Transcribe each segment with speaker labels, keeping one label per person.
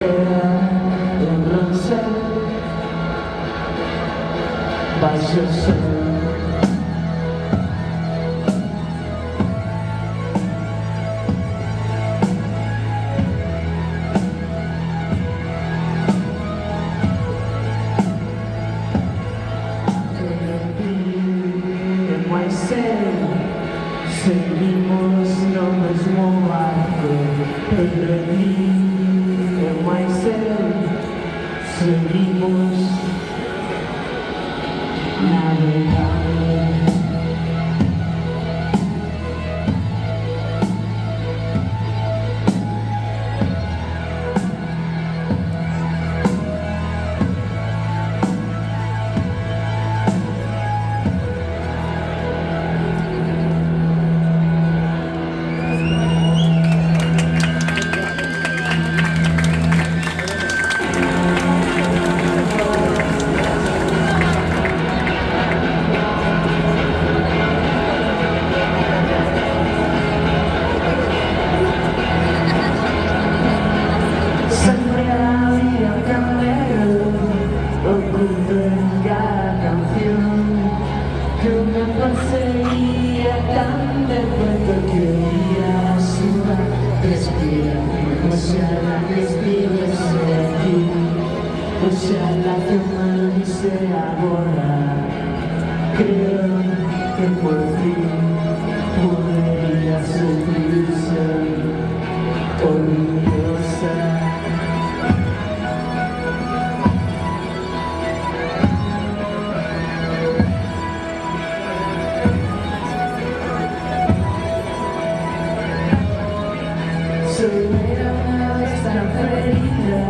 Speaker 1: Un rosel baixo o sol. Seguimos no mesmo barco, pero aquí é mais cedo. Seguimos navegando. Sería tan de cuento que quería sudar, respira, oxalá que estivese aquí, oxalá que me dice agora, creo que por fin podería sentirse orgullosa. Era una vez tan ferida,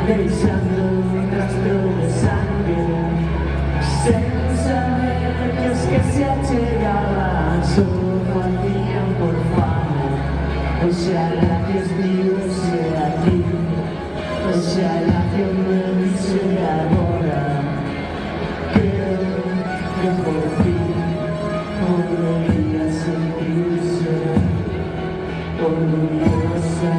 Speaker 1: deixando un rastro de sangre, sin saber que os que se achegaban solo hacían por fama. Oxalá que estivese aquí, oxalá que me dice agora, creo que por fin podería sentirse orgullosa.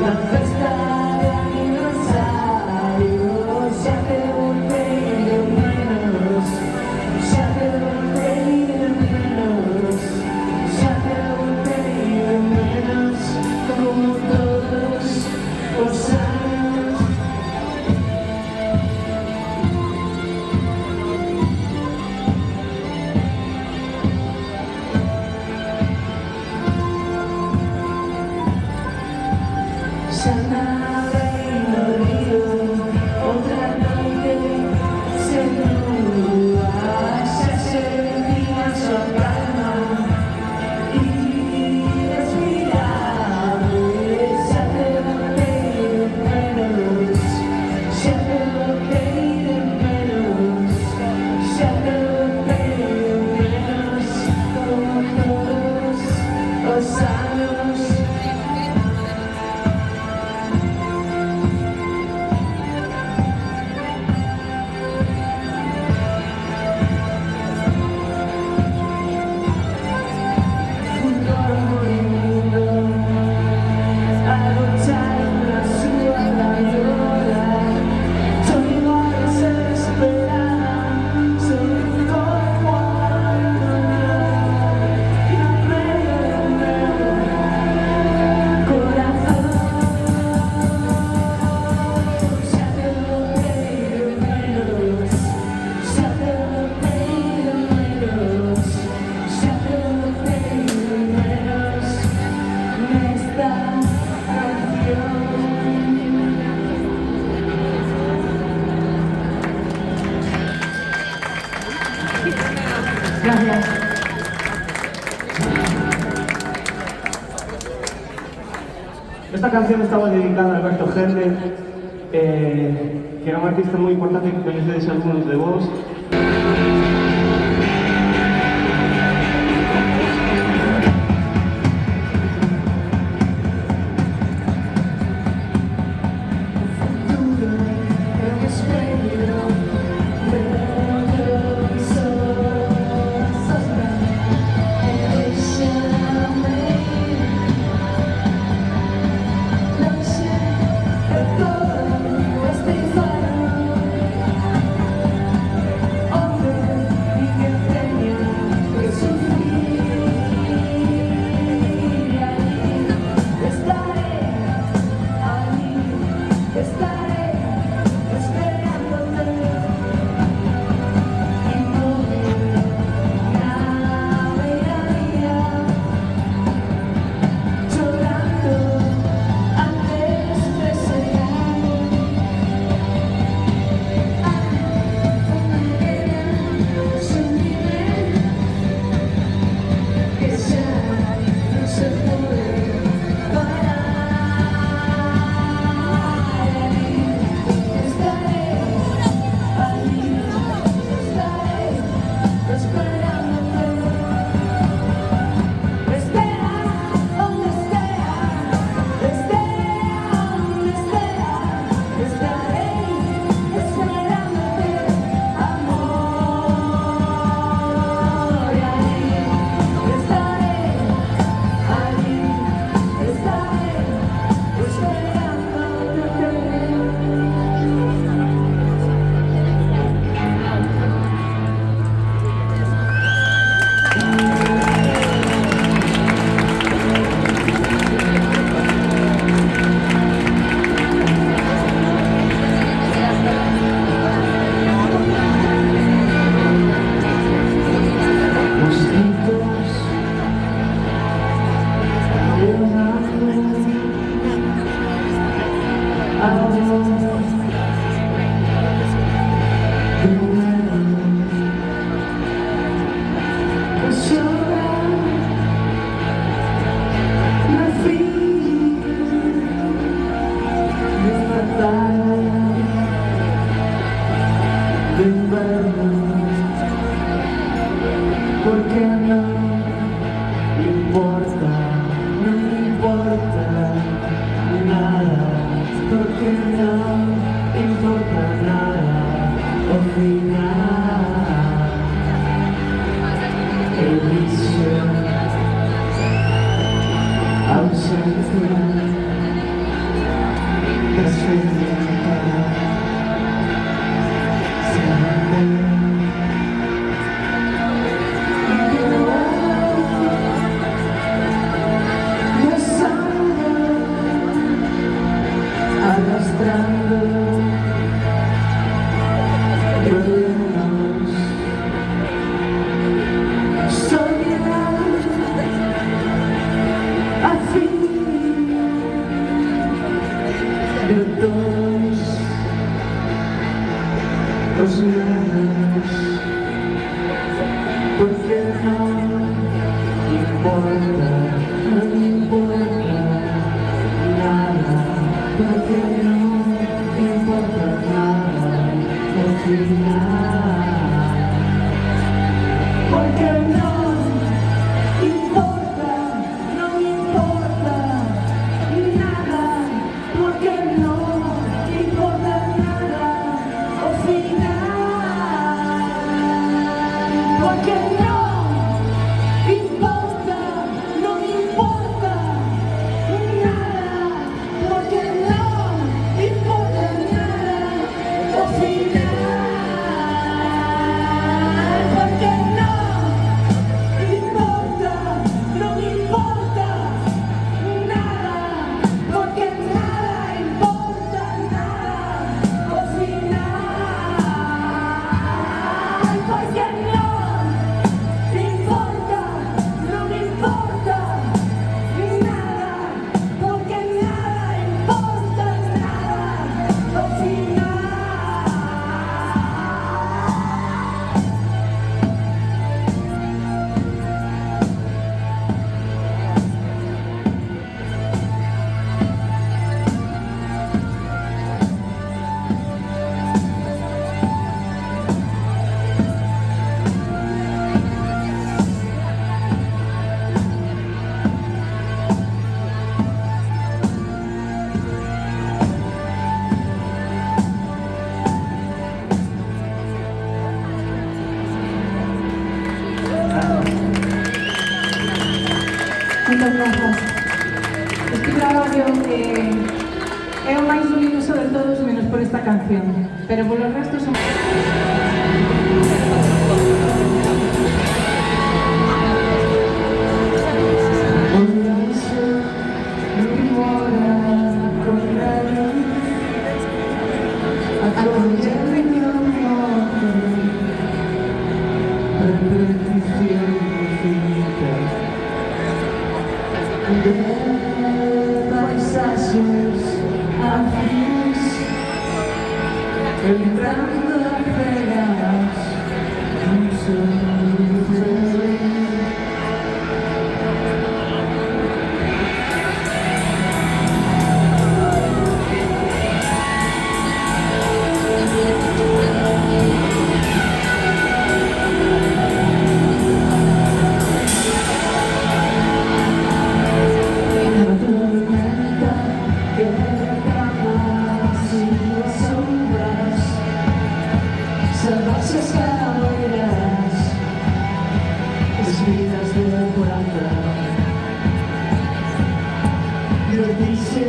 Speaker 1: La festa de aniversario se hace un pelín menos, se hace un pelín menos, se hace un pelín menos, como todos los años. Otra noche se nubla, se sentía su calma irrespirable, se hace un pelín menos, se hace un pelín menos, se hace un pelín menos, como todos los años. Esta canción estaba dedicada a Alberto Gende, que era un artista muy importante que conoceréis algunos de vos. Porque no importa, no me importa nada, porque no importa nada, al final el vicio, ausencia, presencia, siempre. Arrastrando problemas, soledad, al fin de todo.
Speaker 2: Este traballo é o máis luminoso de todos menos por esta canción, pero polo resto son...
Speaker 1: Entrando apenas un solo. Salvajes calaveras, espinas de plata. Yo dije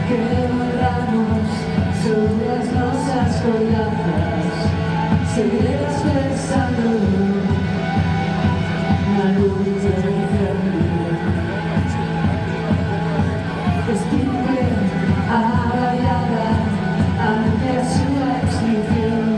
Speaker 1: que borramos sobre las rosas colgadas. Seguirás pensando la luz del jardín. Estive avallada ante su extinción.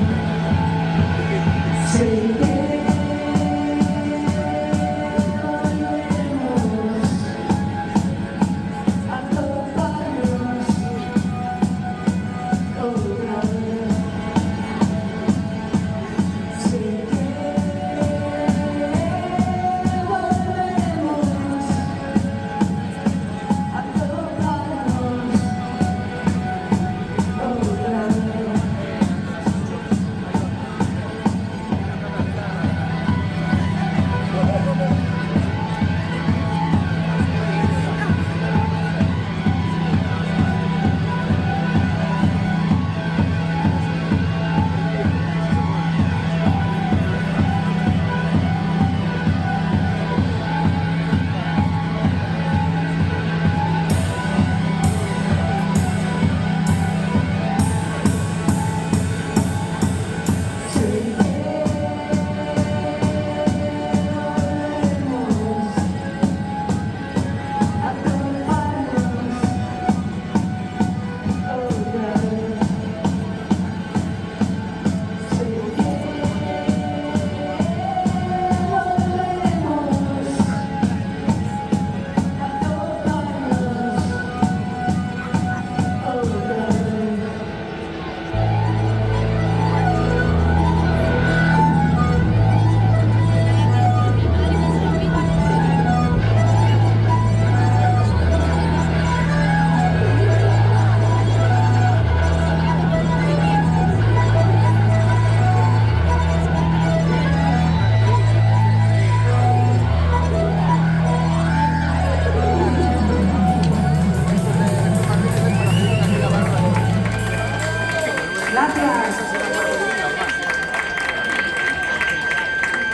Speaker 2: Gracias.